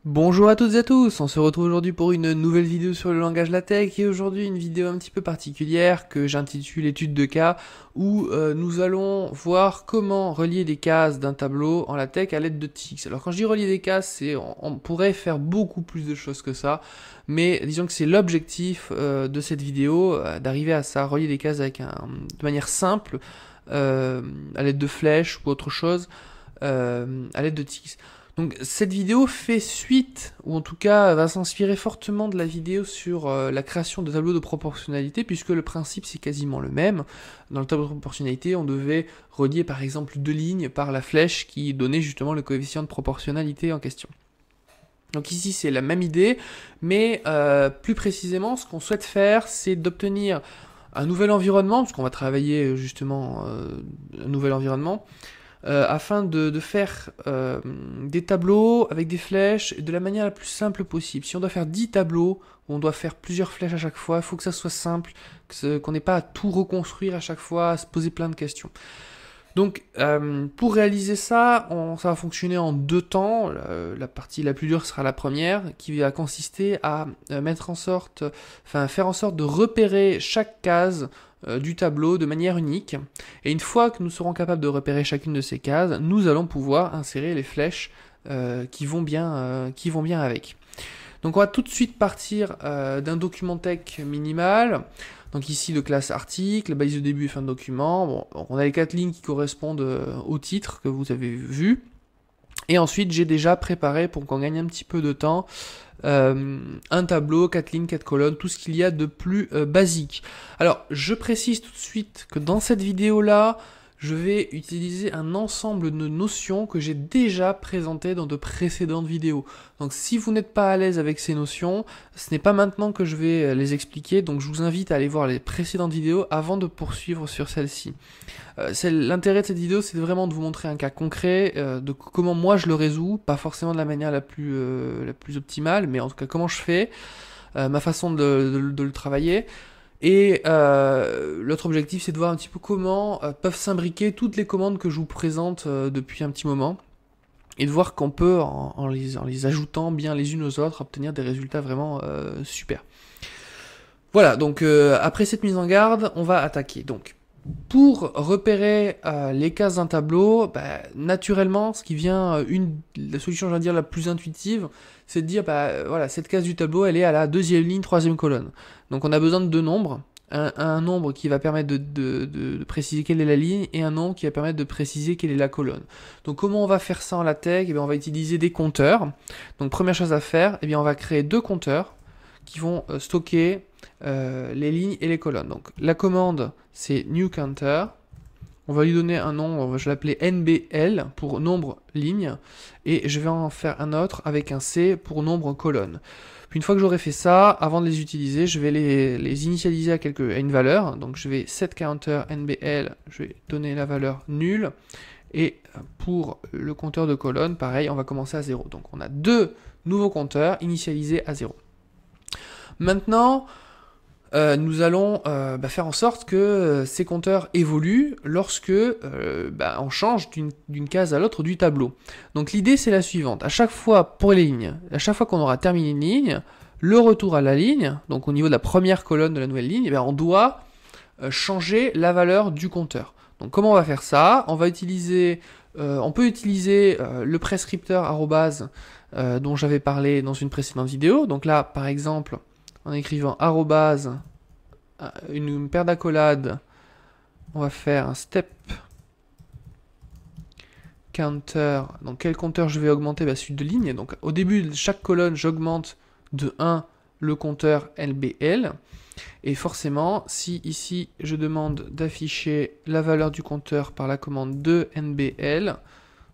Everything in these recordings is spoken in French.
Bonjour à toutes et à tous, on se retrouve aujourd'hui pour une nouvelle vidéo sur le langage LaTeX et aujourd'hui une vidéo un petit peu particulière que j'intitule étude de cas où nous allons voir comment relier des cases d'un tableau en LaTeX à l'aide de TIX. Alors quand je dis relier des cases, on pourrait faire beaucoup plus de choses que ça, mais disons que c'est l'objectif de cette vidéo, d'arriver à ça, relier des cases de manière simple, à l'aide de flèches ou autre chose, à l'aide de TIX. Donc cette vidéo fait suite, ou en tout cas va s'inspirer fortement de la vidéo sur la création de tableaux de proportionnalité, puisque le principe c'est quasiment le même. Dans le tableau de proportionnalité, on devait relier par exemple deux lignes par la flèche qui donnait justement le coefficient de proportionnalité en question. Donc ici c'est la même idée, mais plus précisément ce qu'on souhaite faire c'est d'obtenir un nouvel environnement, parce qu'on va travailler justement un nouvel environnement, afin de faire des tableaux avec des flèches de la manière la plus simple possible. Si on doit faire 10 tableaux, où on doit faire plusieurs flèches à chaque fois, il faut que ça soit simple, qu'on n'ait pas à tout reconstruire à chaque fois, à se poser plein de questions. Donc pour réaliser ça, ça va fonctionner en deux temps. La partie la plus dure sera la première, qui va consister à faire en sorte de repérer chaque case du tableau de manière unique. Et une fois que nous serons capables de repérer chacune de ces cases, nous allons pouvoir insérer les flèches qui vont bien avec. Donc on va tout de suite partir d'un document texte minimal. Donc ici de classe article, balise de début et fin de document. Bon, on a les 4 lignes qui correspondent au titre que vous avez vu. Et ensuite j'ai déjà préparé, pour qu'on gagne un petit peu de temps, un tableau, 4 lignes, 4 colonnes, tout ce qu'il y a de plus basique. Alors je précise tout de suite que dans cette vidéo là, je vais utiliser un ensemble de notions que j'ai déjà présentées dans de précédentes vidéos. Donc si vous n'êtes pas à l'aise avec ces notions, ce n'est pas maintenant que je vais les expliquer, donc je vous invite à aller voir les précédentes vidéos avant de poursuivre sur celle-ci. L'intérêt de cette vidéo, c'est vraiment de vous montrer un cas concret, de comment moi je le résous, pas forcément de la manière la plus optimale, mais en tout cas comment je fais, ma façon de le travailler. Et l'autre objectif, c'est de voir un petit peu comment peuvent s'imbriquer toutes les commandes que je vous présente depuis un petit moment, et de voir qu'on peut, en les ajoutant bien les unes aux autres, obtenir des résultats vraiment super. Voilà, donc après cette mise en garde, on va attaquer. Donc, pour repérer les cases d'un tableau, naturellement, ce qui vient, la solution, je vais dire, la plus intuitive, c'est de dire, voilà, cette case du tableau, elle est à la deuxième ligne, troisième colonne. Donc on a besoin de deux nombres. Un nombre qui va permettre de préciser quelle est la ligne, et un nombre qui va permettre de préciser quelle est la colonne. Donc comment on va faire ça en LaTeX? On va utiliser des compteurs. Donc première chose à faire, on va créer deux compteurs qui vont stocker les lignes et les colonnes. Donc la commande, c'est new counter. On va lui donner un nom, je vais l'appeler NBL pour nombre ligne, et je vais en faire un autre avec un C pour nombre colonne. Puis une fois que j'aurai fait ça, avant de les utiliser, je vais les initialiser à une valeur. Donc je vais setCounter NBL, je vais donner la valeur nulle, et pour le compteur de colonne, pareil, on va commencer à 0. Donc on a deux nouveaux compteurs initialisés à 0. Maintenant, nous allons faire en sorte que ces compteurs évoluent lorsque on change d'une case à l'autre du tableau. Donc l'idée c'est la suivante, à chaque fois pour les lignes, à chaque fois qu'on aura terminé une ligne, le retour à la ligne, donc au niveau de la première colonne de la nouvelle ligne, on doit changer la valeur du compteur. Donc comment on va faire ça? On peut utiliser le prescripteur arrobase dont j'avais parlé dans une précédente vidéo. Donc là par exemple, en écrivant arrobase, une paire d'accolades, on va faire un step counter. Donc quel compteur je vais augmenter? Celui de ligne. Donc au début de chaque colonne, j'augmente de 1 le compteur LBL. Et forcément, si ici je demande d'afficher la valeur du compteur par la commande 2NBL,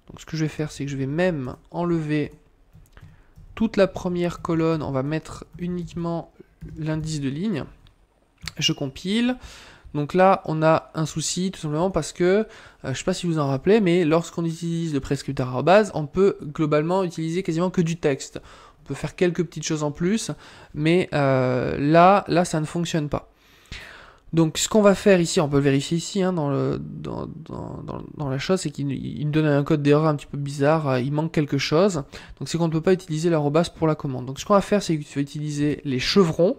donc ce que je vais faire, c'est que je vais même enlever toute la première colonne, on va mettre uniquement l'indice de ligne, je compile. Donc là on a un souci tout simplement parce que, je ne sais pas si vous en rappelez, mais lorsqu'on utilise le prescripteur arrobase, on peut globalement utiliser quasiment que du texte. On peut faire quelques petites choses en plus, mais là ça ne fonctionne pas. Donc ce qu'on va faire ici, on peut le vérifier ici dans la chose, c'est qu'il nous donne un code d'erreur un petit peu bizarre, il manque quelque chose. Donc c'est qu'on ne peut pas utiliser l'arrobas pour la commande. Donc ce qu'on va faire, c'est qu'il faut utiliser les chevrons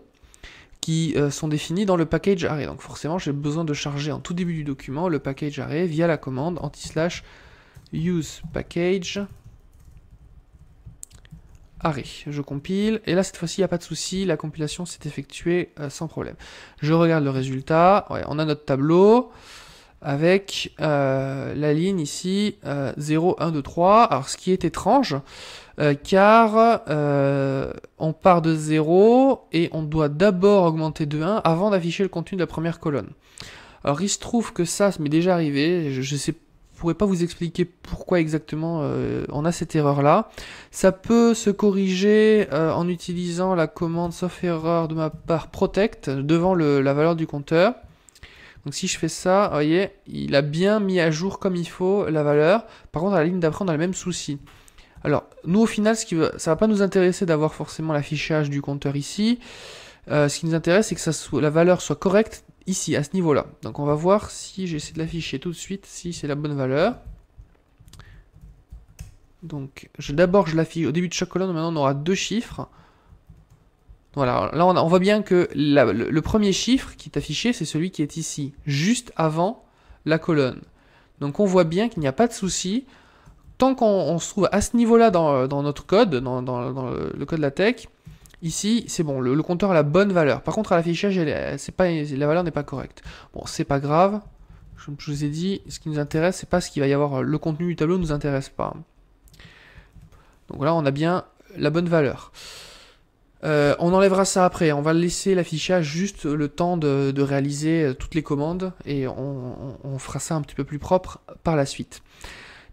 qui sont définis dans le package array. Donc forcément, j'ai besoin de charger en tout début du document le package array via la commande /use package array. Je compile, et là cette fois-ci il n'y a pas de souci, la compilation s'est effectuée sans problème. Je regarde le résultat, ouais, on a notre tableau avec la ligne ici 0, 1, 2, 3. Alors ce qui est étrange, car on part de 0 et on doit d'abord augmenter de 1 avant d'afficher le contenu de la première colonne. Alors il se trouve que ça m'est déjà arrivé, je sais pourrais pas vous expliquer pourquoi exactement on a cette erreur là. Ça peut se corriger en utilisant la commande sauf erreur de ma part protect devant la valeur du compteur. Donc si je fais ça, vous voyez, il a bien mis à jour comme il faut la valeur. Par contre à la ligne d'après on a le même souci. Alors nous au final ça va pas nous intéresser d'avoir forcément l'affichage du compteur ici. Ce qui nous intéresse c'est que la valeur soit correcte ici, à ce niveau-là. Donc on va voir si j'essaie de l'afficher tout de suite, si c'est la bonne valeur. Donc d'abord je l'affiche au début de chaque colonne, maintenant on aura 2 chiffres. Voilà, là on voit bien que le premier chiffre qui est affiché, c'est celui qui est ici, juste avant la colonne. Donc on voit bien qu'il n'y a pas de souci. Tant qu'on se trouve à ce niveau-là dans notre code, dans le code LaTeX, ici, c'est bon, le compteur a la bonne valeur. Par contre, à l'affichage, la valeur n'est pas correcte. Bon, c'est pas grave. Je vous ai dit, ce qui nous intéresse, c'est pas ce qu'il va y avoir. Le contenu du tableau ne nous intéresse pas. Donc là, on a bien la bonne valeur. On enlèvera ça après. On va laisser l'affichage juste le temps de réaliser toutes les commandes et on fera ça un petit peu plus propre par la suite.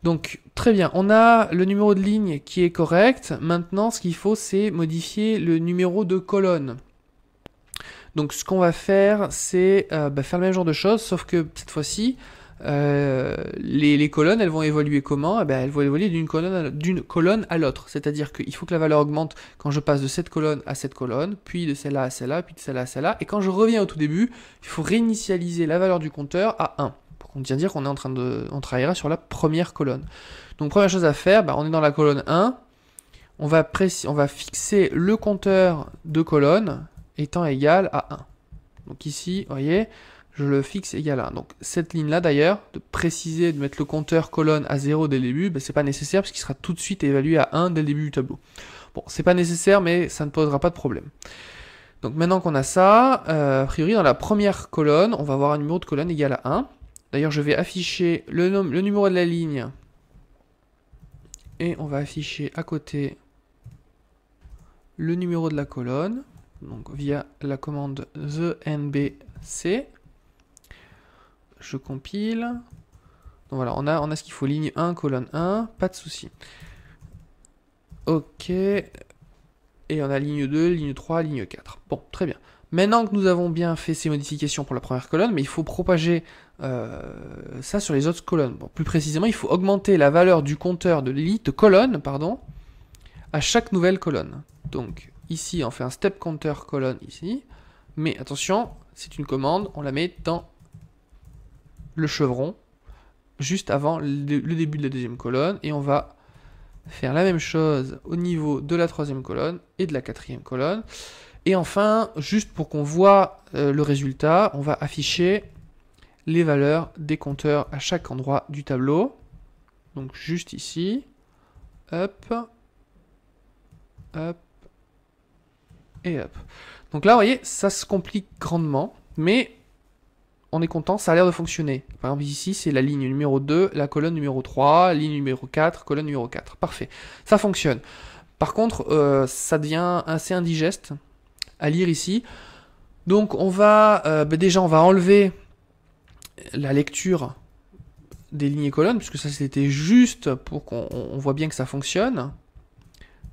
Donc, très bien, on a le numéro de ligne qui est correct. Maintenant, ce qu'il faut, c'est modifier le numéro de colonne. Donc, ce qu'on va faire, c'est faire le même genre de choses, sauf que cette fois-ci, les colonnes, elles vont évoluer comment? Elles vont évoluer d'une colonne à l'autre. C'est-à-dire qu'il faut que la valeur augmente quand je passe de cette colonne à cette colonne, puis de celle-là à celle-là, puis de celle-là à celle-là. Et quand je reviens au tout début, il faut réinitialiser la valeur du compteur à 1. On vient dire qu'on est on travaillera sur la première colonne. Donc première chose à faire, on est dans la colonne 1, on va fixer le compteur de colonne étant égal à 1. Donc ici, vous voyez, je le fixe égal à 1. Donc cette ligne-là d'ailleurs, de préciser, de mettre le compteur colonne à 0 dès le début, c'est pas nécessaire parce qu'il sera tout de suite évalué à 1 dès le début du tableau. Bon, c'est pas nécessaire, mais ça ne posera pas de problème. Donc maintenant qu'on a ça, a priori dans la première colonne, on va avoir un numéro de colonne égal à 1. D'ailleurs, je vais afficher le numéro de la ligne et on va afficher à côté le numéro de la colonne, donc via la commande the_nbc. Je compile. Donc voilà, on a ce qu'il faut, ligne 1, colonne 1, pas de souci. Ok. Et on a ligne 2, ligne 3, ligne 4. Bon, très bien. Maintenant que nous avons bien fait ces modifications pour la première colonne, mais il faut propager ça sur les autres colonnes. Bon, plus précisément, il faut augmenter la valeur du compteur de colonne, à chaque nouvelle colonne. Donc ici, on fait un step counter colonne ici, mais attention, c'est une commande, on la met dans le chevron, juste avant le début de la deuxième colonne, et on va faire la même chose au niveau de la troisième colonne et de la quatrième colonne. Et enfin, juste pour qu'on voit le résultat, on va afficher les valeurs des compteurs à chaque endroit du tableau. Donc juste ici, hop, hop, et hop. Donc là, vous voyez, ça se complique grandement, mais on est content, ça a l'air de fonctionner. Par exemple, ici, c'est la ligne numéro 2, la colonne numéro 3, ligne numéro 4, colonne numéro 4. Parfait, ça fonctionne. Par contre, ça devient assez indigeste à lire ici. Donc on va déjà on va enlever la lecture des lignes et colonnes, puisque ça c'était juste pour qu'on voit bien que ça fonctionne.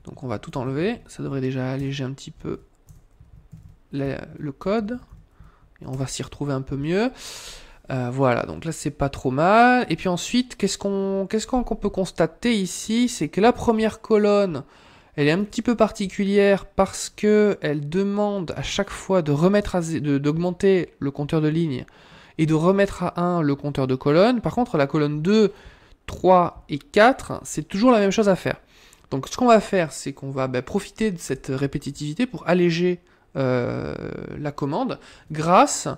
Donc on va tout enlever, ça devrait déjà alléger un petit peu le code, et on va s'y retrouver un peu mieux. Voilà, donc là c'est pas trop mal. Et puis ensuite, qu'est-ce qu'on peut constater ici, c'est que la première colonne, Elle est un petit peu particulière parce que elle demande à chaque fois de remettre d'augmenter le compteur de ligne et de remettre à 1 le compteur de colonne. Par contre, la colonne 2, 3 et 4, c'est toujours la même chose à faire. Donc ce qu'on va faire, c'est qu'on va profiter de cette répétitivité pour alléger la commande grâce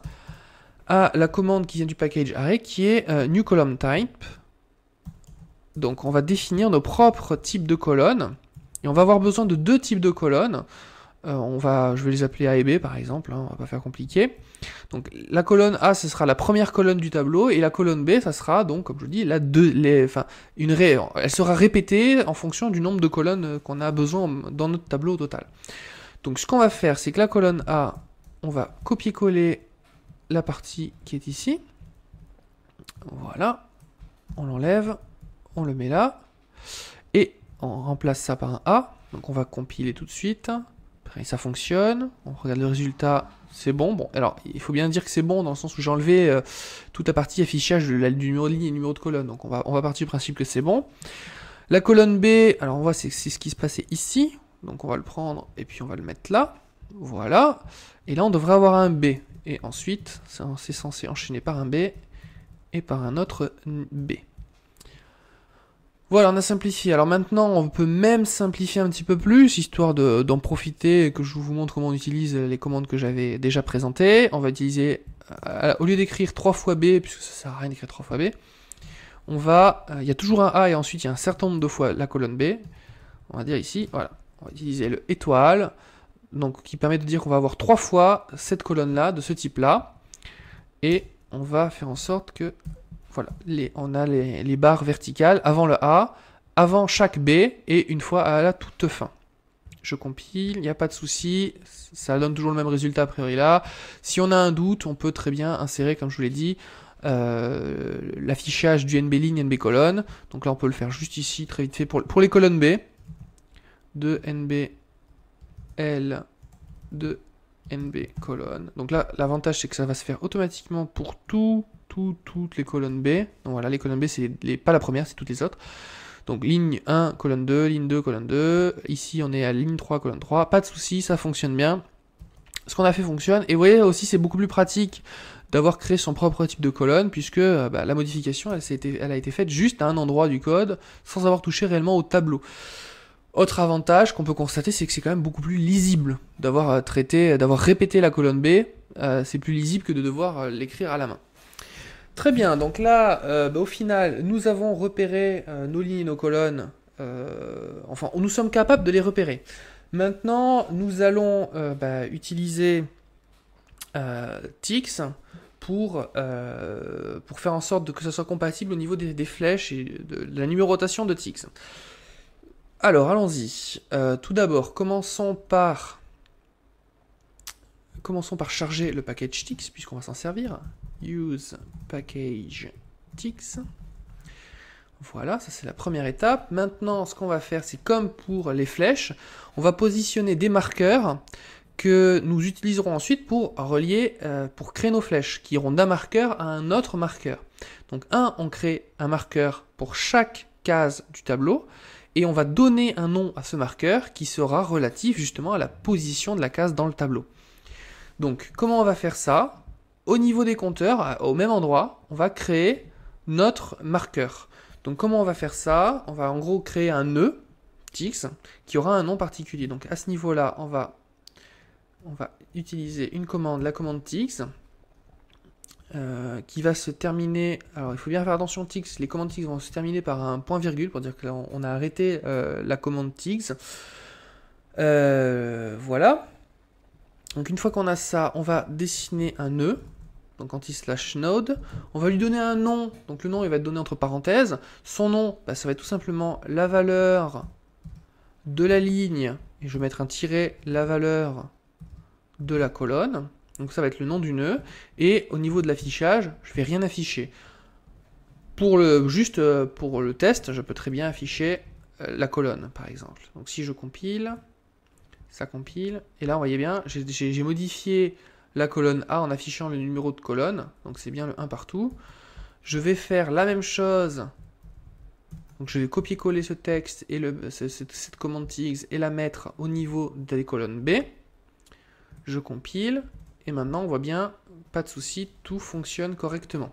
à la commande qui vient du package array qui est new column type. Donc on va définir nos propres types de colonnes et on va avoir besoin de 2 types de colonnes. Je vais les appeler A et B par exemple, hein, on va pas faire compliqué. Donc la colonne A, ce sera la première colonne du tableau, et la colonne B, ça sera donc, comme je dis, elle sera répétée en fonction du nombre de colonnes qu'on a besoin dans notre tableau au total. Donc ce qu'on va faire, c'est que la colonne A, on va copier-coller la partie qui est ici. Voilà, on l'enlève, on le met là, et on remplace ça par un A. Donc on va compiler tout de suite. Et ça fonctionne, on regarde le résultat, c'est bon. Bon, alors il faut bien dire que c'est bon dans le sens où j'ai enlevé toute la partie affichage du numéro de ligne et du numéro de colonne, donc on va partir du principe que c'est bon. La colonne B, alors on voit c'est ce qui se passait ici, donc on va le prendre et puis on va le mettre là, voilà, et là on devrait avoir un B, et ensuite c'est censé enchaîner par un B et par un autre B. Voilà, on a simplifié. Alors maintenant, on peut même simplifier un petit peu plus, histoire d'en profiter et que je vous montre comment on utilise les commandes que j'avais déjà présentées. On va utiliser, au lieu d'écrire 3 fois B, puisque ça sert à rien d'écrire 3 fois B, il y a toujours un A et ensuite il y a un certain nombre de fois la colonne B. On va dire ici, voilà, on va utiliser le étoile, donc qui permet de dire qu'on va avoir 3 fois cette colonne-là, de ce type-là, et on va faire en sorte que voilà, on a les barres verticales avant le A, avant chaque B, et une fois à la toute fin. Je compile, il n'y a pas de souci, ça donne toujours le même résultat a priori là. Si on a un doute, on peut très bien insérer, comme je vous l'ai dit, l'affichage du NB ligne, NB colonne. Donc là on peut le faire juste ici, très vite fait, pour les colonnes B, de NB L, de NB colonne. Donc là, l'avantage c'est que ça va se faire automatiquement pour toutes les colonnes B. Donc voilà, les colonnes B, c'est pas la première, c'est toutes les autres. Donc ligne 1, colonne 2, ligne 2, colonne 2. Ici, on est à ligne 3, colonne 3. Pas de souci, ça fonctionne bien. Ce qu'on a fait fonctionne. Et vous voyez aussi, c'est beaucoup plus pratique d'avoir créé son propre type de colonne, puisque la modification, elle a été faite juste à un endroit du code, sans avoir touché réellement au tableau. Autre avantage qu'on peut constater, c'est que c'est quand même beaucoup plus lisible d'avoir répété la colonne B. C'est plus lisible que de devoir l'écrire à la main. Très bien, donc là, au final, nous avons repéré nos lignes et nos colonnes. Enfin, nous sommes capables de les repérer. Maintenant, nous allons utiliser Tix pour faire en sorte que ça soit compatible au niveau des flèches et de la numérotation de Tix. Alors, allons-y. Tout d'abord, commençons par charger le package Tix, puisqu'on va s'en servir. Use package Tix. Voilà, ça c'est la première étape. Maintenant, ce qu'on va faire, c'est comme pour les flèches, on va positionner des marqueurs que nous utiliserons ensuite pour relier, pour créer nos flèches, qui iront d'un marqueur à un autre marqueur. Donc on crée un marqueur pour chaque case du tableau, et on va donner un nom à ce marqueur qui sera relatif justement à la position de la case dans le tableau. Donc, comment on va faire ça? Au niveau des compteurs, au même endroit, on va créer notre marqueur. Donc, comment on va faire ça? On va en gros créer un nœud, Tix, qui aura un nom particulier. Donc, à ce niveau-là, on va utiliser une commande, la commande Tix, qui va se terminer... Alors, il faut bien faire attention, Tix, les commandes Tix vont se terminer par un point-virgule, pour dire que là, on a arrêté la commande Tix. Voilà. Donc une fois qu'on a ça, on va dessiner un nœud, donc anti/node, on va lui donner un nom, donc le nom il va être donné entre parenthèses, son nom, ça va être tout simplement la valeur de la ligne, et je vais mettre un tiret, la valeur de la colonne, donc ça va être le nom du nœud, et au niveau de l'affichage, je vais rien afficher. Juste pour le test, je peux très bien afficher la colonne par exemple. Donc si je compile... Ça compile, et là, vous voyez bien, j'ai modifié la colonne A en affichant le numéro de colonne, donc c'est bien le 1 partout. Je vais faire la même chose Donc je vais copier-coller ce texte et cette commande TX et la mettre au niveau des colonnes B. Je compile, et maintenant on voit bien, pas de souci, tout fonctionne correctement.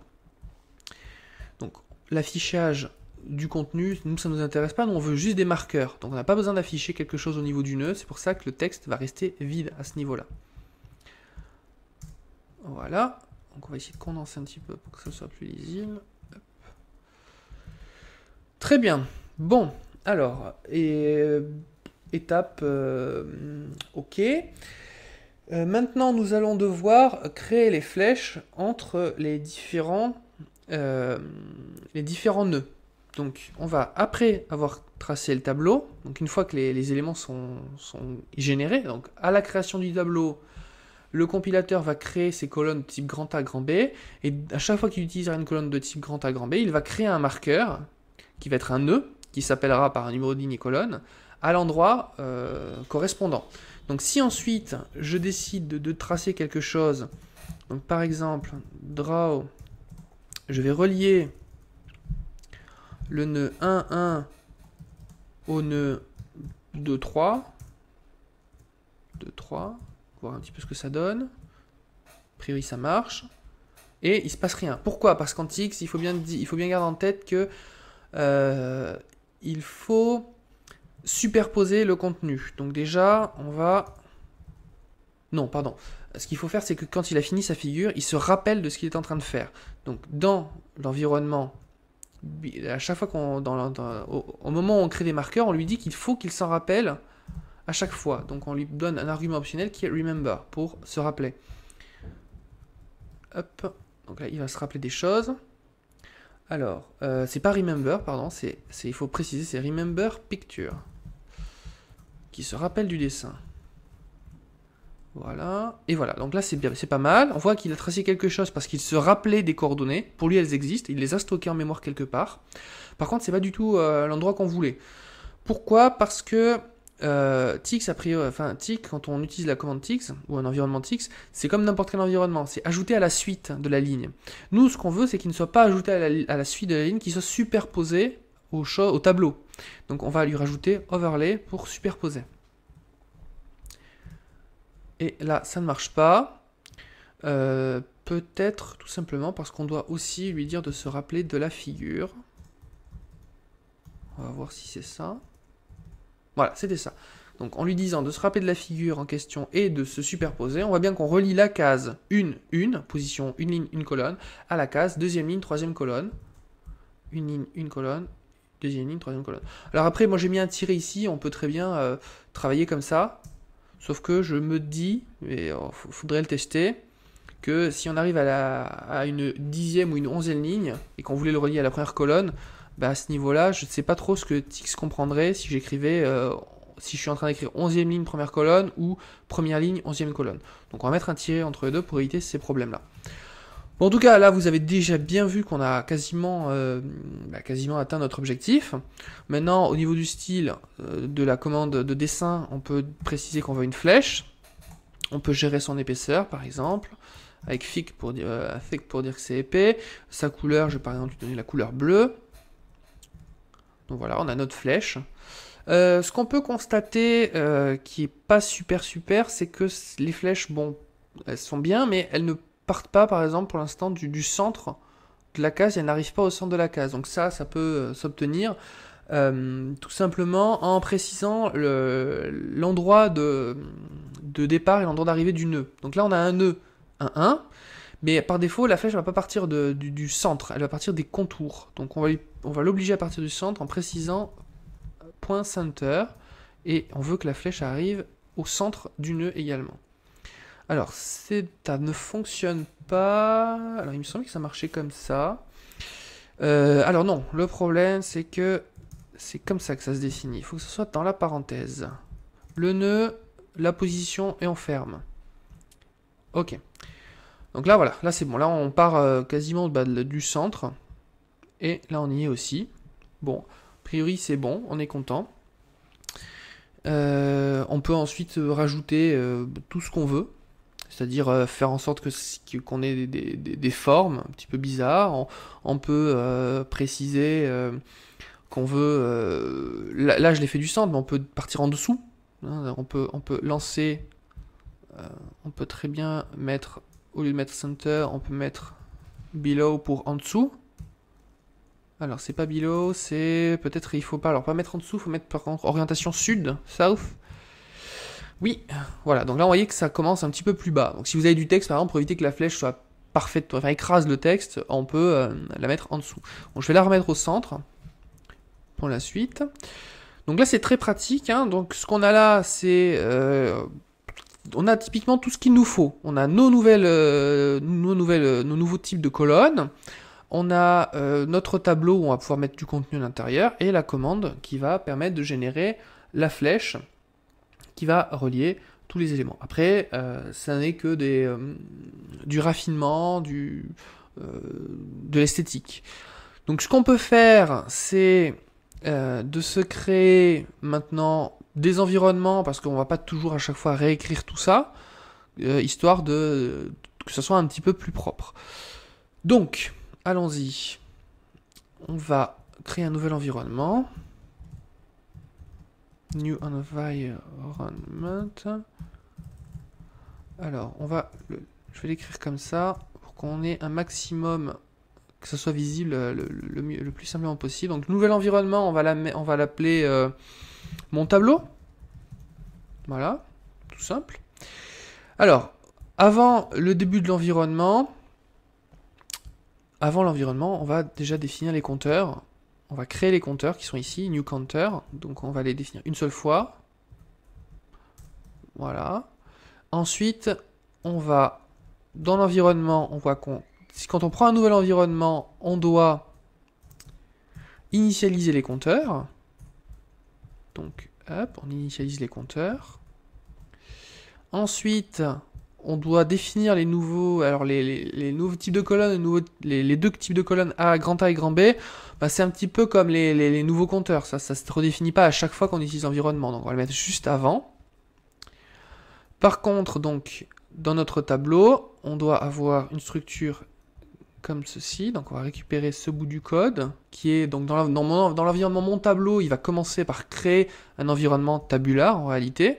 Donc l'affichage du contenu, nous ça ne nous intéresse pas, nous on veut juste des marqueurs. Donc on n'a pas besoin d'afficher quelque chose au niveau du nœud, c'est pour ça que le texte va rester vide à ce niveau-là. Voilà, donc on va essayer de condenser un petit peu pour que ça soit plus lisible. Hop. Très bien, bon, alors, étape OK. Maintenant nous allons devoir créer les flèches entre les différents nœuds. Donc on va, après avoir tracé le tableau, donc une fois que les éléments sont générés, donc à la création du tableau, le compilateur va créer ses colonnes de type grand A, grand B, et à chaque fois qu'il utilisera une colonne de type grand A, grand B, il va créer un marqueur, qui va être un nœud, qui s'appellera par un numéro de ligne et colonne, à l'endroit correspondant. Donc si ensuite je décide de tracer quelque chose, donc par exemple, draw, je vais relier le nœud 1, 1 au nœud 2, 3, 2, 3, voir un petit peu ce que ça donne. A priori ça marche. Et il ne se passe rien. Pourquoi? Parce qu'en TX, il faut bien garder en tête que il faut superposer le contenu. Donc déjà, on va... Non, pardon. Ce qu'il faut faire, c'est que quand il a fini sa figure, il se rappelle de ce qu'il est en train de faire. Donc dans l'environnement, à chaque fois au moment où on crée des marqueurs, on lui dit qu'il faut qu'il s'en rappelle à chaque fois. Donc on lui donne un argument optionnel qui est remember pour se rappeler. Hop. Donc là, il va se rappeler des choses. Alors, c'est pas remember, pardon, il faut préciser, c'est remember picture, qui se rappelle du dessin. Voilà, et voilà, donc là c'est bien, c'est pas mal. On voit qu'il a tracé quelque chose parce qu'il se rappelait des coordonnées. Pour lui, elles existent, il les a stockées en mémoire quelque part. Par contre, c'est pas du tout l'endroit qu'on voulait. Pourquoi? Parce que TX, TX, quand on utilise la commande TX, ou un environnement TX, c'est comme n'importe quel environnement, c'est ajouté à la suite de la ligne. Nous, ce qu'on veut, c'est qu'il ne soit pas ajouté à la suite de la ligne, qu'il soit superposé au tableau. Donc on va lui rajouter overlay pour superposer. Et là, ça ne marche pas. Peut-être tout simplement parce qu'on doit aussi lui dire de se rappeler de la figure. On va voir si c'est ça. Voilà, c'était ça. Donc en lui disant de se rappeler de la figure en question et de se superposer, on voit bien qu'on relie la case 1, position 1 ligne, 1 colonne, à la case 2e ligne, 3e colonne. 1 ligne, 1 colonne, 2e ligne, 3e colonne. Alors après, moi j'ai mis un tiret ici, on peut très bien travailler comme ça. Sauf que je me dis, et faudrait le tester, que si on arrive à une 10e ou une 11e ligne, et qu'on voulait le relier à la première colonne, bah à ce niveau-là, je ne sais pas trop ce que TX comprendrait si j'écrivais, si je suis en train d'écrire 11e ligne, première colonne, ou première ligne, 11e colonne. Donc on va mettre un tiret entre les deux pour éviter ces problèmes-là. Bon, en tout cas, là, vous avez déjà bien vu qu'on a quasiment atteint notre objectif. Maintenant, au niveau du style de la commande de dessin, on peut préciser qu'on veut une flèche. On peut gérer son épaisseur, par exemple, avec thick pour dire que c'est épais. Sa couleur, je vais par exemple lui donner la couleur bleue. Donc voilà, on a notre flèche. Ce qu'on peut constater qui est pas super, c'est que les flèches, bon, elles sont bien, mais elles ne partent pas, par exemple, pour l'instant, du centre de la case, et elles n'arrivent pas au centre de la case. Donc ça peut s'obtenir tout simplement en précisant l'endroit de départ et l'endroit d'arrivée du nœud. Donc là, on a un nœud 1, mais par défaut, la flèche ne va pas partir du centre, elle va partir des contours. Donc on va l'obliger à partir du centre en précisant point center, et on veut que la flèche arrive au centre du nœud également. Alors, ça ne fonctionne pas. Alors, il me semble que ça marchait comme ça. Alors non, le problème, c'est que c'est comme ça que ça se définit. Il faut que ce soit dans la parenthèse. Le nœud, la position, et on ferme. Ok. Donc là, voilà. Là, c'est bon. Là, on part quasiment du centre. Et là, on y est aussi. Bon, a priori, c'est bon. On est content. On peut ensuite rajouter tout ce qu'on veut. C'est-à-dire faire en sorte qu'on ait des formes un petit peu bizarres. On peut préciser qu'on veut... là, je l'ai fait du centre, mais on peut partir en dessous. Hein, on peut lancer... on peut très bien mettre, au lieu de mettre center, on peut mettre below pour en dessous. Alors, c'est pas below, c'est... Peut-être il faut pas... Alors, pas mettre en dessous, il faut mettre par contre orientation sud, south. Oui, voilà. Donc là, on voyait que ça commence un petit peu plus bas. Donc si vous avez du texte, par exemple, pour éviter que la flèche soit parfaite, enfin écrase le texte, on peut la mettre en dessous. Donc je vais la remettre au centre pour la suite. Donc là, c'est très pratique. Hein. Donc ce qu'on a là, c'est... on a typiquement tout ce qu'il nous faut. On a nos nouveaux types de colonnes. On a notre tableau où on va pouvoir mettre du contenu à l'intérieur et la commande qui va permettre de générer la flèche qui va relier tous les éléments. Après, ça n'est que du raffinement, de l'esthétique. Donc ce qu'on peut faire, c'est de se créer maintenant des environnements, parce qu'on va pas toujours à chaque fois réécrire tout ça, histoire que ce soit un petit peu plus propre. Donc, allons-y. On va créer un nouvel environnement. New environment. Alors, je vais l'écrire comme ça pour qu'on ait un maximum, que ce soit visible le plus simplement possible. Donc, nouvel environnement, on va l'appeler mon tableau. Voilà, tout simple. Alors, avant le début de l'environnement, on va déjà définir les compteurs. On va créer les compteurs qui sont ici, new counter, donc on va les définir une seule fois. Voilà. Ensuite, on va, dans l'environnement, on voit quand on prend un nouvel environnement, on doit initialiser les compteurs. Donc, hop, on initialise les compteurs. Ensuite, on doit définir les nouveaux types de colonnes, les deux types de colonnes grand A et grand B. Bah, c'est un petit peu comme les nouveaux compteurs. Ça se redéfinit pas à chaque fois qu'on utilise l'environnement. Donc on va le mettre juste avant. Par contre, donc, dans notre tableau, on doit avoir une structure comme ceci. Donc on va récupérer ce bout du code qui est donc dans l'environnement mon tableau. Il va commencer par créer un environnement tabular en réalité,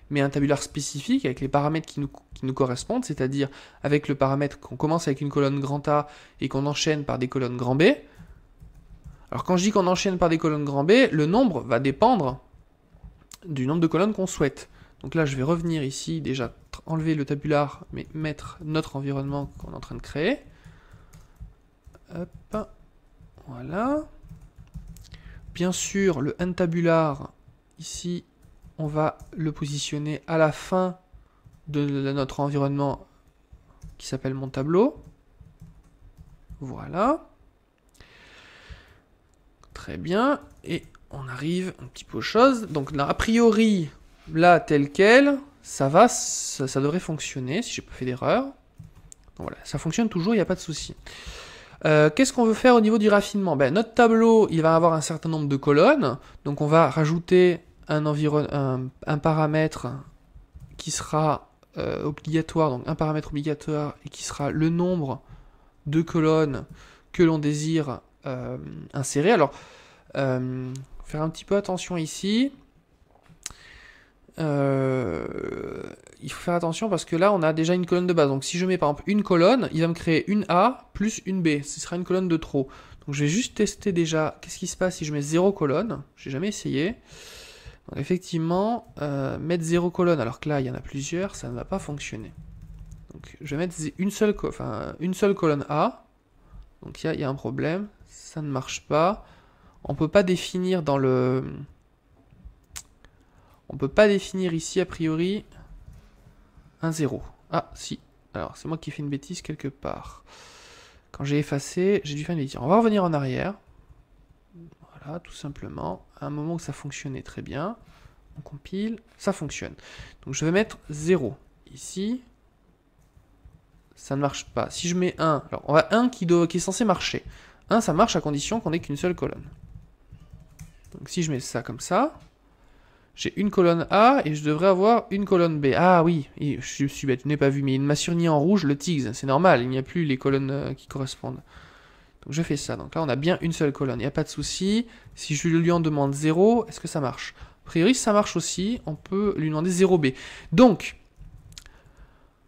mais un tabular spécifique avec les paramètres qui nous correspondent, c'est-à-dire avec le paramètre qu'on commence avec une colonne grand A et qu'on enchaîne par des colonnes grand B. Alors quand je dis qu'on enchaîne par des colonnes grand B, le nombre va dépendre du nombre de colonnes qu'on souhaite. Donc là, je vais revenir ici, déjà enlever le tabular, mais mettre notre environnement qu'on est en train de créer. Hop, voilà. Bien sûr, le untabular, ici, on va le positionner à la fin de notre environnement qui s'appelle mon tableau. Voilà. Très bien. Et on arrive un petit peu aux choses. Donc là, a priori, là, tel quel, ça devrait fonctionner si j'ai pas fait d'erreur. Voilà, ça fonctionne toujours, il n'y a pas de souci. Qu'est-ce qu'on veut faire au niveau du raffinement? Notre tableau, il va avoir un certain nombre de colonnes. Donc on va rajouter un paramètre qui sera obligatoire, donc un paramètre obligatoire et qui sera le nombre de colonnes que l'on désire insérer. Alors, faire un petit peu attention ici. Il faut faire attention parce que là on a déjà une colonne de base. Donc si je mets par exemple une colonne, il va me créer une A plus une B. Ce sera une colonne de trop. Donc je vais juste tester déjà qu'est-ce qui se passe si je mets 0 colonne. J'ai jamais essayé. Donc effectivement, mettre 0 colonne alors que là il y en a plusieurs, ça ne va pas fonctionner. Donc je vais mettre une seule colonne A. Donc il y a un problème, ça ne marche pas. On peut pas définir on peut pas définir ici a priori un 0. Ah si, alors c'est moi qui ai fait une bêtise quelque part. Quand j'ai effacé, j'ai dû faire une bêtise. On va revenir en arrière. Voilà, tout simplement. À un moment où ça fonctionnait très bien. On compile, ça fonctionne. Donc je vais mettre 0. Ici, ça ne marche pas. Si je mets 1, alors on va 1 qui est censé marcher. 1, ça marche à condition qu'on ait qu'une seule colonne. Donc si je mets ça comme ça, j'ai une colonne A et je devrais avoir une colonne B. Ah oui, je suis bête, je n'ai pas vu, mais il m'a surligné en rouge le TIGS. C'est normal, il n'y a plus les colonnes qui correspondent. Donc je fais ça. Donc là, on a bien une seule colonne. Il n'y a pas de souci. Si je lui en demande 0, est-ce que ça marche? A priori, ça marche aussi. On peut lui demander 0B. Donc,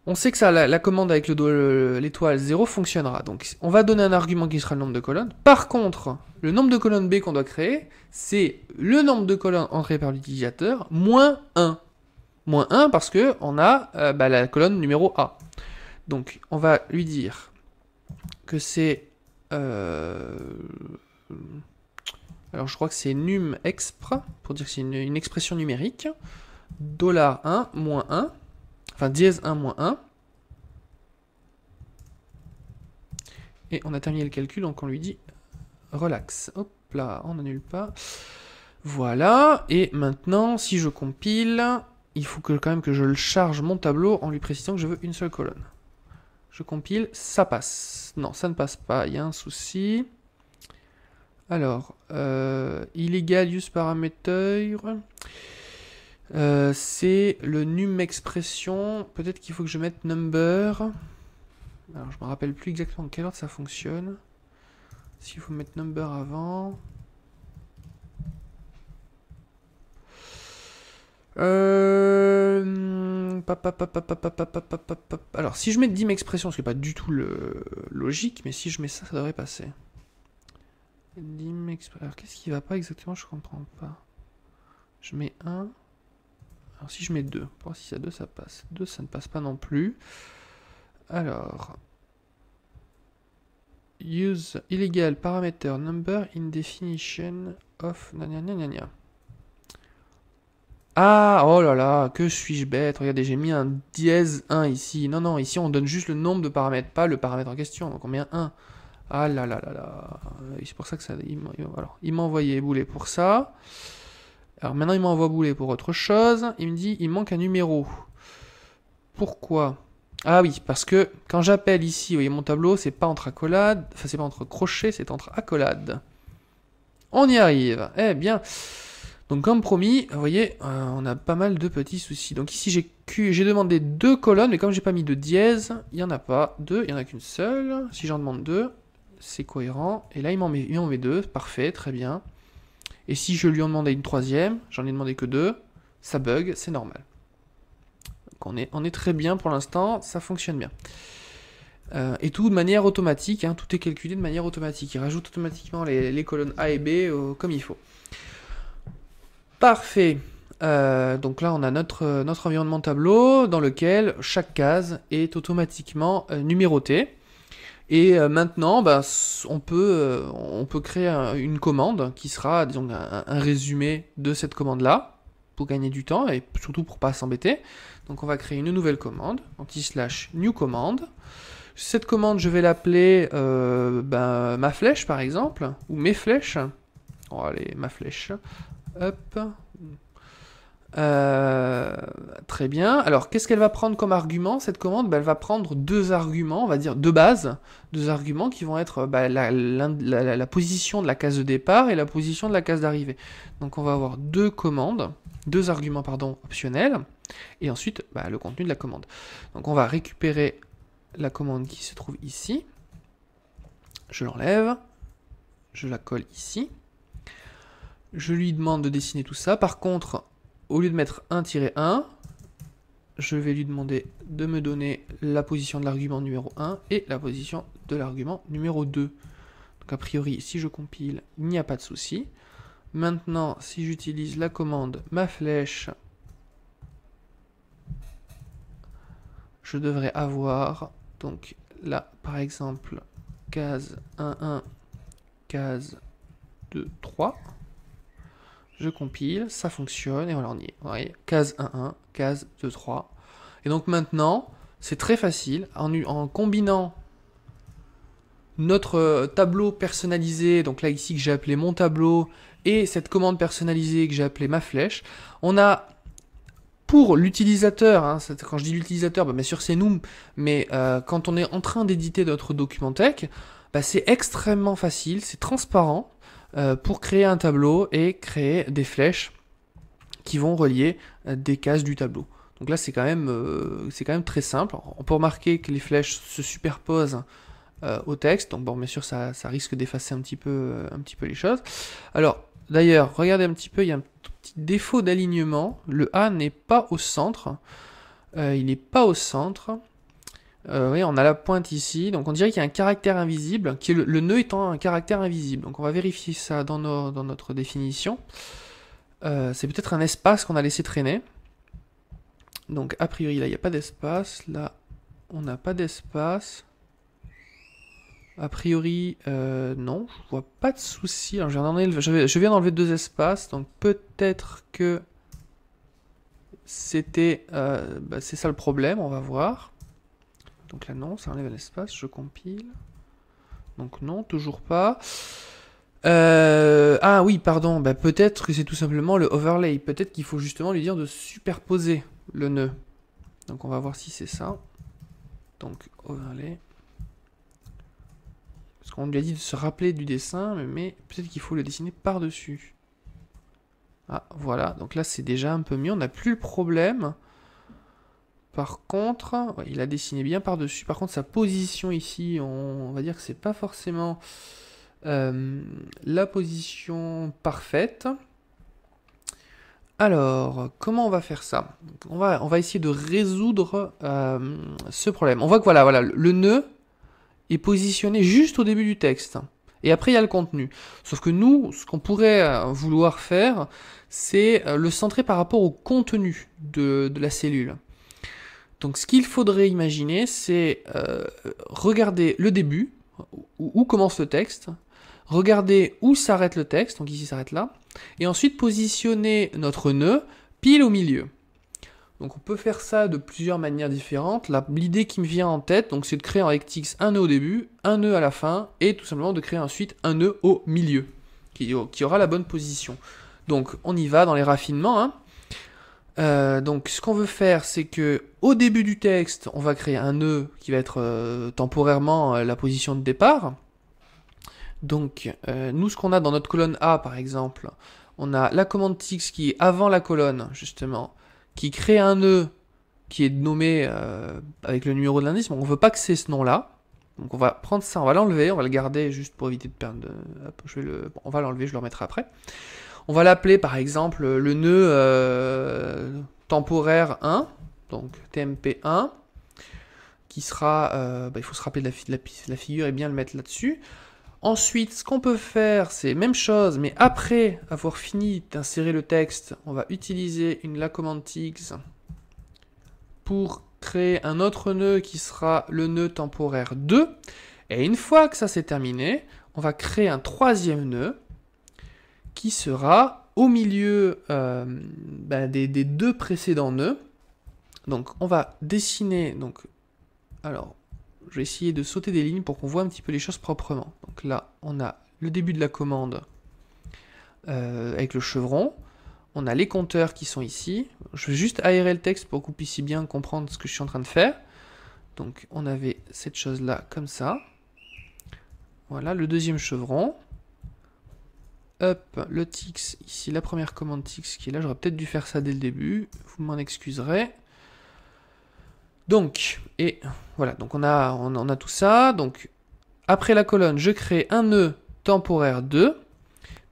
on sait que ça, la commande avec l'étoile 0 fonctionnera. Donc, on va donner un argument qui sera le nombre de colonnes. Par contre, le nombre de colonnes B qu'on doit créer, c'est le nombre de colonnes entrées par l'utilisateur moins 1. Moins 1 parce qu'on a la colonne numéro A. Donc, on va lui dire que c'est... alors, je crois que c'est numexpr, pour dire que c'est une expression numérique. $1, moins 1. Enfin, dièse 1, moins 1. Et on a terminé le calcul, donc on lui dit relax. Hop là, on n'annule pas. Voilà. Et maintenant, si je compile, il faut quand même que je le charge mon tableau en lui précisant que je veux une seule colonne. Je compile, ça passe. Non, ça ne passe pas, il y a un souci. Alors, illegal use parameter. C'est le num expression. Peut-être qu'il faut que je mette number. Alors, je me rappelle plus exactement en quelle ordre ça fonctionne. S'il faut mettre number avant. Alors, si je mets dim expression, ce qui n'est pas du tout logique, mais si je mets ça, ça devrait passer. Dim expression. Alors, qu'est-ce qui va pas exactement? Je comprends pas. Je mets 1. Alors, si je mets 2, pour voir si ça 2, ça passe. 2, ça ne passe pas non plus. Alors, use illegal parameter number in definition of... Ah, oh là là, que suis-je bête. Regardez, j'ai mis un dièse 1 ici. Non, non, ici on donne juste le nombre de paramètres, pas le paramètre en question. Donc on met un 1. Ah là là là là. C'est pour ça que ça... il m'a envoyé bouler pour ça. Alors maintenant il m'envoie bouler pour autre chose. Il me dit il manque un numéro. Pourquoi? Ah oui, parce que quand j'appelle ici, vous voyez mon tableau, c'est pas entre accolades, enfin c'est pas entre crochets, c'est entre accolades. On y arrive. Eh bien, donc comme promis, vous voyez, on a pas mal de petits soucis. Donc ici j'ai demandé 2 colonnes, mais comme j'ai pas mis de dièse, il n'y en a pas 2, il n'y en a qu'une seule. Si j'en demande 2, c'est cohérent. Et là il m'en met 2, parfait, très bien. Et si je lui en demandais une troisième, j'en ai demandé que 2, ça bug, c'est normal. Donc on est très bien pour l'instant, ça fonctionne bien. Et tout de manière automatique, hein, tout est calculé de manière automatique. Il rajoute automatiquement les colonnes A et B comme il faut. Parfait. Donc là on a notre environnement tableau dans lequel chaque case est automatiquement numérotée. Et maintenant, on peut créer une commande qui sera, disons, un résumé de cette commande-là, pour gagner du temps et surtout pour ne pas s'embêter. Donc on va créer une nouvelle commande, /new command. Cette commande, je vais l'appeler ma flèche, par exemple, ou mes flèches. Oh, allez, ma flèche. Hop. Très bien. Alors, qu'est-ce qu'elle va prendre comme argument, cette commande? Elle va prendre 2 arguments, on va dire de base, 2 arguments qui vont être la position de la case de départ et la position de la case d'arrivée. Donc, on va avoir 2 arguments optionnels, et ensuite le contenu de la commande. Donc, on va récupérer la commande qui se trouve ici. Je l'enlève, je la colle ici. Je lui demande de dessiner tout ça. Par contre, au lieu de mettre 1-1, je vais lui demander de me donner la position de l'argument numéro 1 et la position de l'argument numéro 2. Donc a priori, si je compile, il n'y a pas de souci. Maintenant, si j'utilise la commande ma flèche, je devrais avoir, donc là, par exemple, case 1, case 2, 3. Je compile, ça fonctionne, et voilà, on y est. Vous voyez, case 1, case 2, 3. Et donc maintenant, c'est très facile, en combinant notre tableau personnalisé, donc là ici que j'ai appelé mon tableau, et cette commande personnalisée que j'ai appelée ma flèche, on a pour l'utilisateur, hein, quand je dis l'utilisateur, bien sûr c'est nous, mais quand on est en train d'éditer notre document tech, c'est extrêmement facile, c'est transparent, pour créer un tableau et créer des flèches qui vont relier des cases du tableau. Donc là c'est quand même très simple. On peut remarquer que les flèches se superposent au texte. Donc bon, bien sûr, ça risque d'effacer un petit peu les choses. Alors, d'ailleurs, regardez un petit peu, il y a un petit défaut d'alignement. Le A n'est pas au centre. Il n'est pas au centre. Oui, on a la pointe ici. Donc on dirait qu'il y a un caractère invisible, qui est le nœud étant un caractère invisible. Donc on va vérifier ça dans notre définition. C'est peut-être un espace qu'on a laissé traîner. Donc a priori là il n'y a pas d'espace. Là on n'a pas d'espace. A priori non, je vois pas de souci. Alors je viens d'enlever 2 espaces. Donc peut-être que c'était... c'est ça le problème, on va voir. Donc là non, ça enlève un espace, je compile. Donc non, toujours pas. Ah oui, pardon, peut-être que c'est tout simplement le overlay. Peut-être qu'il faut justement lui dire de superposer le nœud. Donc on va voir si c'est ça. Donc overlay. Parce qu'on lui a dit de se rappeler du dessin, mais peut-être qu'il faut le dessiner par-dessus. Ah, voilà, donc là c'est déjà un peu mieux, on n'a plus le problème. Par contre, ouais, il a dessiné bien par-dessus. Par contre, sa position ici, on va dire que c'est pas forcément la position parfaite. Alors, comment on va faire ça? On va essayer de résoudre ce problème. On voit que voilà, le nœud est positionné juste au début du texte. Et après, il y a le contenu. Sauf que nous, ce qu'on pourrait vouloir faire, c'est le centrer par rapport au contenu de la cellule. Donc ce qu'il faudrait imaginer, c'est regarder le début, où commence le texte, regarder où s'arrête le texte, donc ici s'arrête là, et ensuite positionner notre nœud pile au milieu. Donc on peut faire ça de plusieurs manières différentes. L'idée qui me vient en tête, donc c'est de créer en rectix un nœud au début, un nœud à la fin, et tout simplement de créer ensuite un nœud au milieu, qui aura la bonne position. Donc on y va dans les raffinements, hein. Donc ce qu'on veut faire, c'est que au début du texte, on va créer un nœud qui va être temporairement la position de départ. Donc nous, ce qu'on a dans notre colonne A, par exemple, on a la commande TX qui est avant la colonne, justement, qui crée un nœud qui est nommé avec le numéro de l'indice, mais on ne veut pas que c'est ce nom-là. Donc on va prendre ça, on va l'enlever, on va le garder juste pour éviter de perdre... Hop, on va l'enlever, je le remettrai après. On va l'appeler par exemple le nœud temporaire 1, donc TMP1, qui sera, il faut se rappeler de la figure et bien le mettre là-dessus. Ensuite, ce qu'on peut faire, c'est même chose, mais après avoir fini d'insérer le texte, on va utiliser la commande TX pour créer un autre nœud qui sera le nœud temporaire 2. Et une fois que ça c'est terminé, on va créer un troisième nœud qui sera au milieu des 2 précédents nœuds. Donc on va dessiner, alors je vais essayer de sauter des lignes pour qu'on voit un petit peu les choses proprement. Donc là on a le début de la commande avec le chevron, on a les compteurs qui sont ici. Je vais juste aérer le texte pour que vous puissiez bien comprendre ce que je suis en train de faire. Donc on avait cette chose là comme ça. Voilà le deuxième chevron. Hop, le TX, ici la première commande TX qui est là, j'aurais peut-être dû faire ça dès le début, vous m'en excuserez. Donc, et voilà, donc on a tout ça, donc après la colonne, je crée un nœud temporaire 2,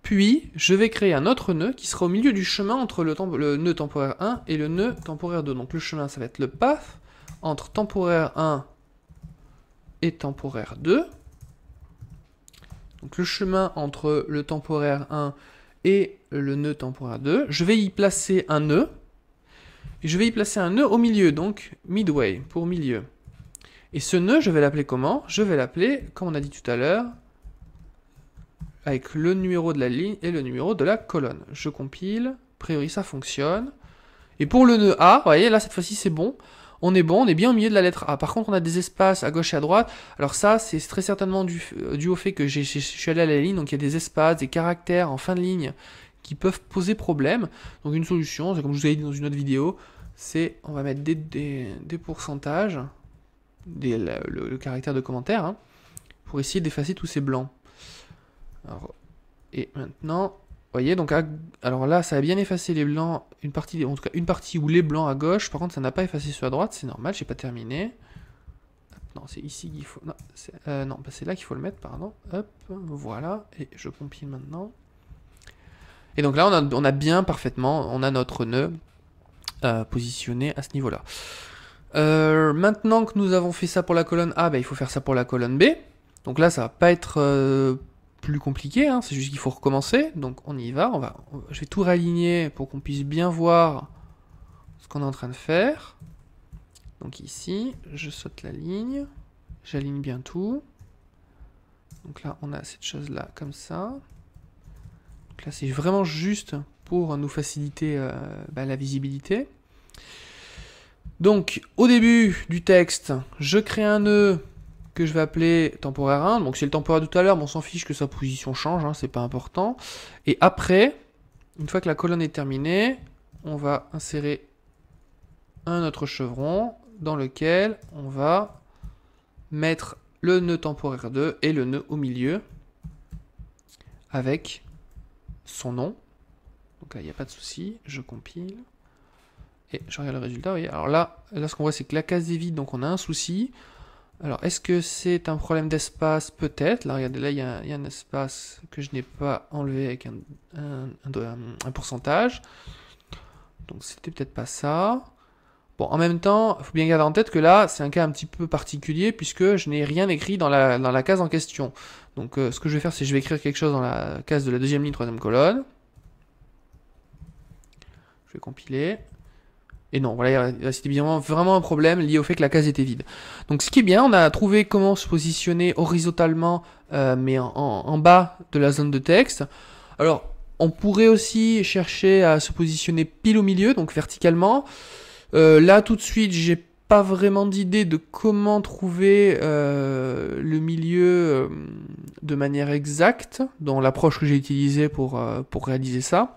puis je vais créer un autre nœud qui sera au milieu du chemin entre le nœud temporaire 1 et le nœud temporaire 2. Donc le chemin, ça va être le path entre temporaire 1 et temporaire 2. Donc le chemin entre le temporaire 1 et le nœud temporaire 2, je vais y placer un nœud, et je vais y placer un nœud au milieu, donc midway, pour milieu. Et ce nœud, je vais l'appeler comment? Je vais l'appeler, comme on a dit tout à l'heure, avec le numéro de la ligne et le numéro de la colonne. Je compile, a priori ça fonctionne. Et pour le nœud A, vous voyez, là cette fois-ci c'est bon. On est bon, on est bien au milieu de la lettre A. Par contre, on a des espaces à gauche et à droite. Alors ça, c'est très certainement dû au fait que je suis allé à la ligne. Donc il y a des espaces, des caractères en fin de ligne qui peuvent poser problème. Donc une solution, c'est comme je vous avais dit dans une autre vidéo, c'est on va mettre des pourcentages, le caractère de commentaire, hein, pour essayer d'effacer tous ces blancs. Alors, et maintenant... Vous voyez, donc alors là, ça a bien effacé les blancs, en tout cas une partie où les blancs à gauche, par contre ça n'a pas effacé sur la droite, c'est normal, j'ai pas terminé. Hop. Non, c'est ici qu'il faut... Non, c'est là qu'il faut le mettre, pardon. Hop, voilà. Et je compile maintenant. Et donc là, on a bien parfaitement, on a notre nœud positionné à ce niveau-là. Maintenant que nous avons fait ça pour la colonne A, il faut faire ça pour la colonne B. Donc là, ça va pas être plus compliqué, hein, c'est juste qu'il faut recommencer. Donc on y va, je vais tout réaligner pour qu'on puisse bien voir ce qu'on est en train de faire. Donc ici, je saute la ligne, j'aligne bien tout. Donc là, on a cette chose-là comme ça. Donc là, c'est vraiment juste pour nous faciliter la visibilité. Donc, au début du texte, je crée un nœud que je vais appeler temporaire 1. Donc, c'est le temporaire de tout à l'heure, mais on s'en fiche que sa position change, hein, c'est pas important. Et après, une fois que la colonne est terminée, on va insérer un autre chevron dans lequel on va mettre le nœud temporaire 2 et le nœud au milieu avec son nom. Donc là, il n'y a pas de souci, je compile. Et je regarde le résultat, vous voyez. Alors là ce qu'on voit, c'est que la case est vide, donc on a un souci. Alors, est-ce que c'est un problème d'espace? Peut-être. Là, regardez, là, il y a un espace que je n'ai pas enlevé avec un pourcentage. Donc, c'était peut-être pas ça. Bon, en même temps, il faut bien garder en tête que là, c'est un cas un petit peu particulier, puisque je n'ai rien écrit dans la case en question. Donc, ce que je vais faire, c'est que je vais écrire quelque chose dans la case de la deuxième ligne, troisième colonne. Je vais compiler. Et non, voilà, c'était vraiment un problème lié au fait que la case était vide. Donc ce qui est bien, on a trouvé comment se positionner horizontalement, mais en bas de la zone de texte. Alors, on pourrait aussi chercher à se positionner pile au milieu, donc verticalement. Là, tout de suite, j'ai pas vraiment d'idée de comment trouver le milieu de manière exacte, dans l'approche que j'ai utilisée pour réaliser ça.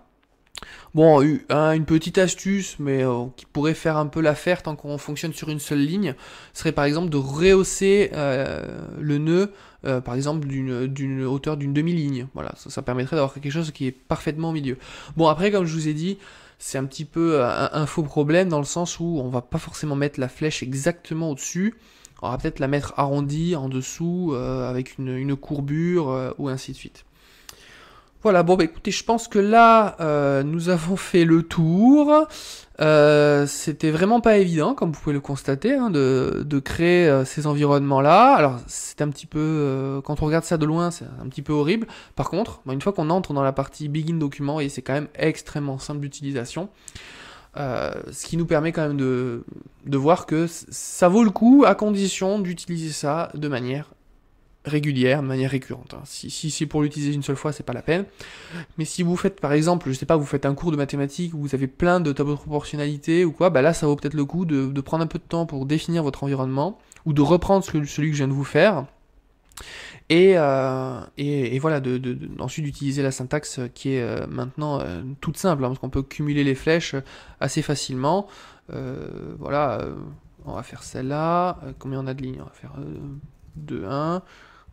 Bon, une petite astuce, mais qui pourrait faire un peu l'affaire tant qu'on fonctionne sur une seule ligne, serait par exemple de rehausser le nœud, par exemple d'une hauteur d'une demi-ligne. Voilà, ça permettrait d'avoir quelque chose qui est parfaitement au milieu. Bon, après, comme je vous ai dit, c'est un petit peu un faux problème dans le sens où on va pas forcément mettre la flèche exactement au-dessus. On va peut-être la mettre arrondie en dessous avec une courbure ou ainsi de suite. Voilà, bon, écoutez, je pense que là, nous avons fait le tour. C'était vraiment pas évident, comme vous pouvez le constater, hein, de créer ces environnements-là. Alors, c'est un petit peu, quand on regarde ça de loin, c'est un petit peu horrible. Par contre, une fois qu'on entre dans la partie Begin document, et c'est quand même extrêmement simple d'utilisation, ce qui nous permet quand même de voir que ça vaut le coup, à condition d'utiliser ça de manière régulière, de manière récurrente. Si c'est pour l'utiliser une seule fois, c'est pas la peine. Mais si vous faites, par exemple, je sais pas, vous faites un cours de mathématiques où vous avez plein de tableaux de proportionnalité ou quoi, là, ça vaut peut-être le coup de prendre un peu de temps pour définir votre environnement ou de reprendre celui que je viens de vous faire. Et voilà, ensuite d'utiliser la syntaxe qui est maintenant toute simple, hein, parce qu'on peut cumuler les flèches assez facilement. Voilà, on va faire celle-là. Combien on a de lignes? On va faire 2, 1.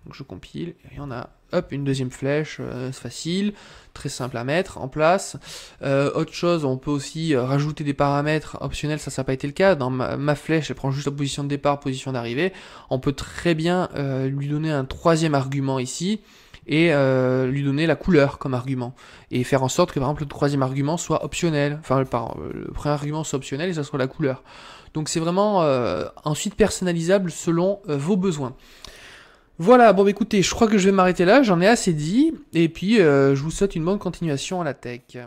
Donc je compile, et on a, hop, une deuxième flèche, c'est facile, très simple à mettre en place. Autre chose, on peut aussi rajouter des paramètres optionnels, ça n'a pas été le cas. Dans ma flèche, elle prend juste la position de départ, position d'arrivée. On peut très bien lui donner un troisième argument ici, et lui donner la couleur comme argument. Et faire en sorte que, par exemple, le troisième argument soit optionnel. Enfin, le premier argument soit optionnel, et ça soit la couleur. Donc c'est vraiment ensuite personnalisable selon vos besoins. Voilà, bon écoutez, je crois que je vais m'arrêter là, j'en ai assez dit, et puis je vous souhaite une bonne continuation à la tech.